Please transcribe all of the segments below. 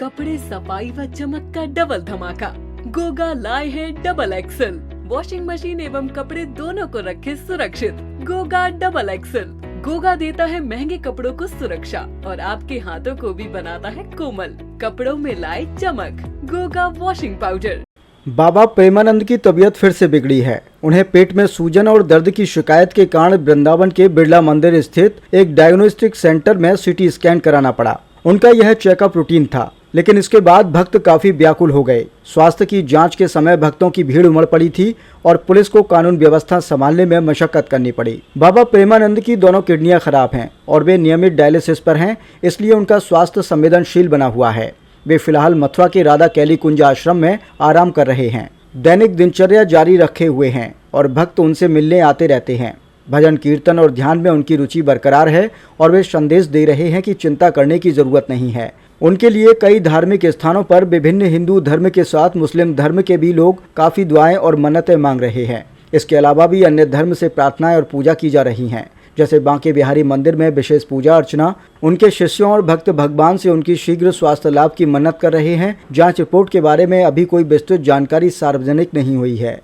कपड़े, सफाई व चमक का डबल धमाका। गोगा लाए हैं डबल एक्सल। वॉशिंग मशीन एवं कपड़े दोनों को रखे सुरक्षित। Goga double axle. गोगा देता है महंगे कपड़ों को सुरक्षा और आपके हाथों को भी बनाता है कोमल। कपड़ों में लाए चमक। Goga washing powder. बाबा प्रेमानंद की तबीयत फिर से बिगड़ी है। उन्हें पेट में सूजन और दर्द की शिकायत के कारण वृंदावन के बिरला मंदिर स्थित एक डायग्नोस्टिक सेंटर में सीटी स्कैन कराना पड़ा। उनका यह चेकअप रूटीन था, लेकिन इसके बाद भक्त काफी व्याकुल हो गए। स्वास्थ्य की जांच के समय भक्तों की भीड़ उमड़ पड़ी थी और पुलिस को कानून व्यवस्था संभालने में मशक्कत करनी पड़ी। बाबा प्रेमानंद की दोनों किडनियां खराब हैं और वे नियमित डायलिसिस पर हैं, इसलिए उनका स्वास्थ्य संवेदनशील बना हुआ है। वे फिलहाल मथुरा के राधा कैली कुंज आश्रम में आराम कर रहे हैं। दैनिक दिनचर्या जारी रखे हुए हैं और भक्त उनसे मिलने आते रहते हैं। भजन कीर्तन और ध्यान में उनकी रुचि बरकरार है और वे संदेश दे रहे हैं कि चिंता करने की जरूरत नहीं है। उनके लिए कई धार्मिक स्थानों पर विभिन्न हिंदू धर्म के साथ मुस्लिम धर्म के भी लोग काफ़ी दुआएं और मन्नतें मांग रहे हैं। इसके अलावा भी अन्य धर्म से प्रार्थनाएं और पूजा की जा रही हैं। जैसे बांके बिहारी मंदिर में विशेष पूजा अर्चना। उनके शिष्यों और भक्त भगवान से उनकी शीघ्र स्वास्थ्य लाभ की मन्नत कर रहे हैं। जांच रिपोर्ट के बारे में अभी कोई विस्तृत जानकारी सार्वजनिक नहीं हुई है।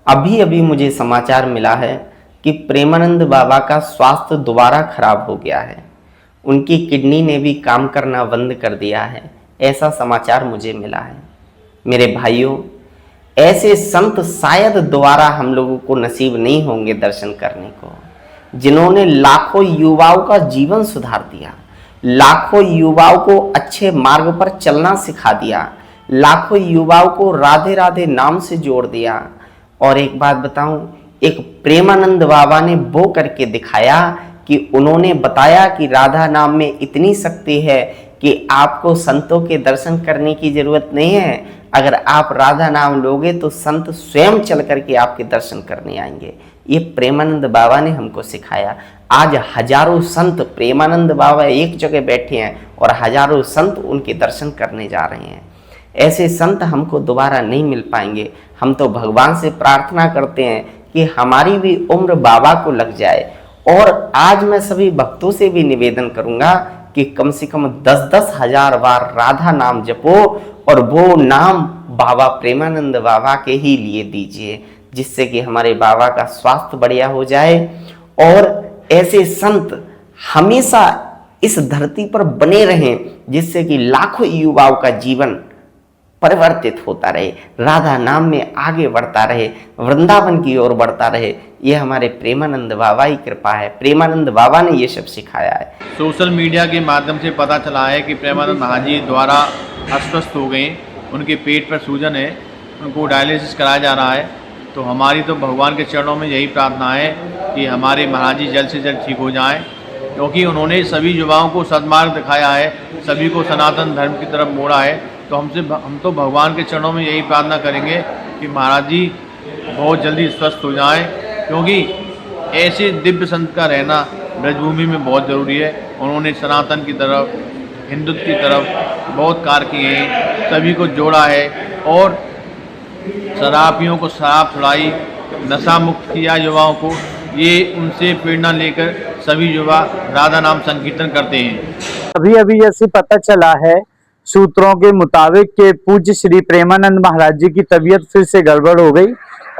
अभी मुझे समाचार मिला है कि प्रेमानंद बाबा का स्वास्थ्य दोबारा खराब हो गया है। उनकी किडनी ने भी काम करना बंद कर दिया है, ऐसा समाचार मुझे मिला है। मेरे भाइयों, ऐसे संत शायद दोबारा हम लोगों को नसीब नहीं होंगे दर्शन करने को, जिन्होंने लाखों युवाओं का जीवन सुधार दिया, लाखों युवाओं को अच्छे मार्ग पर चलना सिखा दिया, लाखों युवाओं को राधे राधे नाम से जोड़ दिया। और एक बात बताऊं, एक प्रेमानंद बाबा ने वो करके दिखाया कि उन्होंने बताया कि राधा नाम में इतनी शक्ति है कि आपको संतों के दर्शन करने की जरूरत नहीं है। अगर आप राधा नाम लोगे तो संत स्वयं चल करके आपके दर्शन करने आएंगे। ये प्रेमानंद बाबा ने हमको सिखाया। आज हजारों संत, प्रेमानंद बाबा एक जगह बैठे हैं और हजारों संत उनके दर्शन करने जा रहे हैं। ऐसे संत हमको दोबारा नहीं मिल पाएंगे। हम तो भगवान से प्रार्थना करते हैं कि हमारी भी उम्र बाबा को लग जाए। और आज मैं सभी भक्तों से भी निवेदन करूंगा कि कम से कम 10-10 हजार बार राधा नाम जपो और वो नाम बाबा प्रेमानंद बाबा के ही लिए दीजिए, जिससे कि हमारे बाबा का स्वास्थ्य बढ़िया हो जाए और ऐसे संत हमेशा इस धरती पर बने रहें, जिससे कि लाखों युवाओं का जीवन परिवर्तित होता रहे, राधा नाम में आगे बढ़ता रहे, वृंदावन की ओर बढ़ता रहे। ये हमारे प्रेमानंद बाबा की कृपा है। प्रेमानंद बाबा ने ये सब सिखाया है। सोशल मीडिया के माध्यम से पता चला है कि प्रेमानंद महाजी द्वारा अस्वस्थ हो गए, उनके पेट पर सूजन है, उनको डायलिसिस कराया जा रहा है। तो हमारी तो भगवान के चरणों में यही प्रार्थना है कि हमारे महाराज जी जल्द से जल्द ठीक हो जाएं, क्योंकि उन्होंने सभी युवाओं को सद्मार्ग दिखाया है, सभी को सनातन धर्म की तरफ मोड़ा है। तो हम तो भगवान के चरणों में यही प्रार्थना करेंगे कि महाराज जी बहुत जल्दी स्वस्थ हो जाएं, क्योंकि ऐसे दिव्य संत का रहना ब्रजभूमि में बहुत ज़रूरी है। उन्होंने सनातन की तरफ, हिंदुत्व की तरफ बहुत कार्य किए हैं, सभी को जोड़ा है और शराबियों को शराब छुड़ाई, नशा मुक्त किया युवाओं को। ये उनसे प्रेरणा लेकर सभी युवा राधा नाम संकीर्तन करते हैं। अभी जैसे पता चला है सूत्रों के मुताबिक के पूज्य श्री प्रेमानंद महाराज जी की तबीयत फिर से गड़बड़ हो गई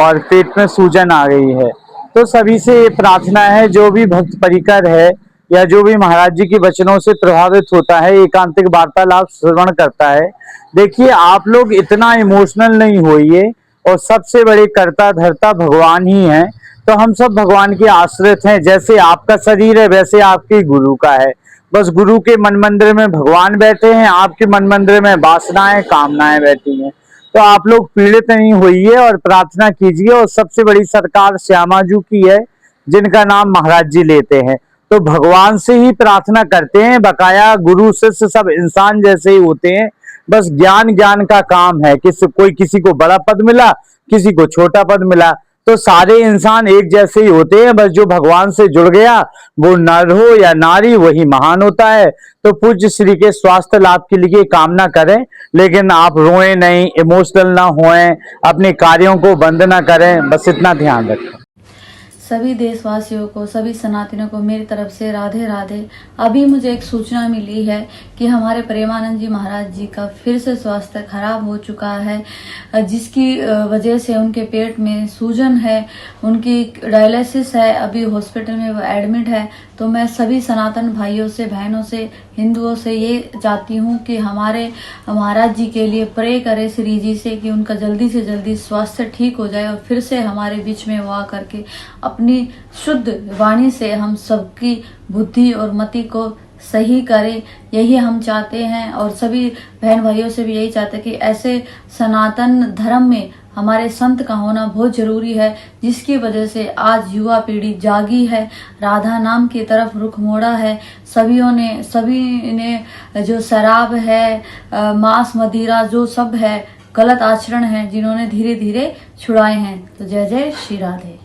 और पेट में सूजन आ गई है। तो सभी से ये प्रार्थना है, जो भी भक्त परिकर है या जो भी महाराज जी के वचनों से प्रभावित होता है, एकांतिक वार्तालाप श्रवण करता है, देखिए आप लोग इतना इमोशनल नहीं होइए और सबसे बड़े कर्ता धर्ता भगवान ही हैं। तो हम सब भगवान के आश्रित हैं। जैसे आपका शरीर है वैसे आपके गुरु का है। बस गुरु के मन मंदिर में भगवान बैठे हैं, आपके मन मंदिर में वासनाएं कामनाएं बैठी हैं। तो आप लोग पीड़ित नहीं होइए और प्रार्थना कीजिए। और सबसे बड़ी सरकार श्यामाजू की है, जिनका नाम महाराज जी लेते हैं। तो भगवान से ही प्रार्थना करते हैं। बकाया गुरु शिष्य सब इंसान जैसे ही होते हैं, बस ज्ञान का काम है। कोई किसी को बड़ा पद मिला, किसी को छोटा पद मिला, तो सारे इंसान एक जैसे ही होते हैं। बस जो भगवान से जुड़ गया, वो नर हो या नारी, वही महान होता है। तो पूज्य श्री के स्वास्थ्य लाभ के लिए कामना करें, लेकिन आप रोएं नहीं, इमोशनल ना होएं, अपने कार्यों को बंद ना करें, बस इतना ध्यान रखें। सभी देशवासियों को, सभी सनातनियों को मेरी तरफ से राधे राधे। अभी मुझे एक सूचना मिली है कि हमारे प्रेमानंद जी महाराज जी का फिर से स्वास्थ्य खराब हो चुका है, जिसकी वजह से उनके पेट में सूजन है, उनकी डायलिसिस है, अभी हॉस्पिटल में वो एडमिट है। तो मैं सभी सनातन भाइयों से, बहनों से, हिंदुओं से ये चाहती हूँ कि हमारे महाराज जी के लिए प्रे करें श्री जी से कि उनका जल्दी से जल्दी स्वास्थ्य ठीक हो जाए और फिर से हमारे बीच में वो आकर के अपनी शुद्ध वाणी से हम सबकी बुद्धि और मति को सही करे। यही हम चाहते हैं और सभी बहन भाइयों से भी यही चाहते हैं कि ऐसे सनातन धर्म में हमारे संत का होना बहुत जरूरी है, जिसकी वजह से आज युवा पीढ़ी जागी है, राधा नाम की तरफ रुख मोड़ा है। सभी ने जो शराब है, मांस मदिरा, जो सब है गलत आचरण है, जिन्होंने धीरे धीरे छुड़ाए हैं। तो जय जय श्री राधे।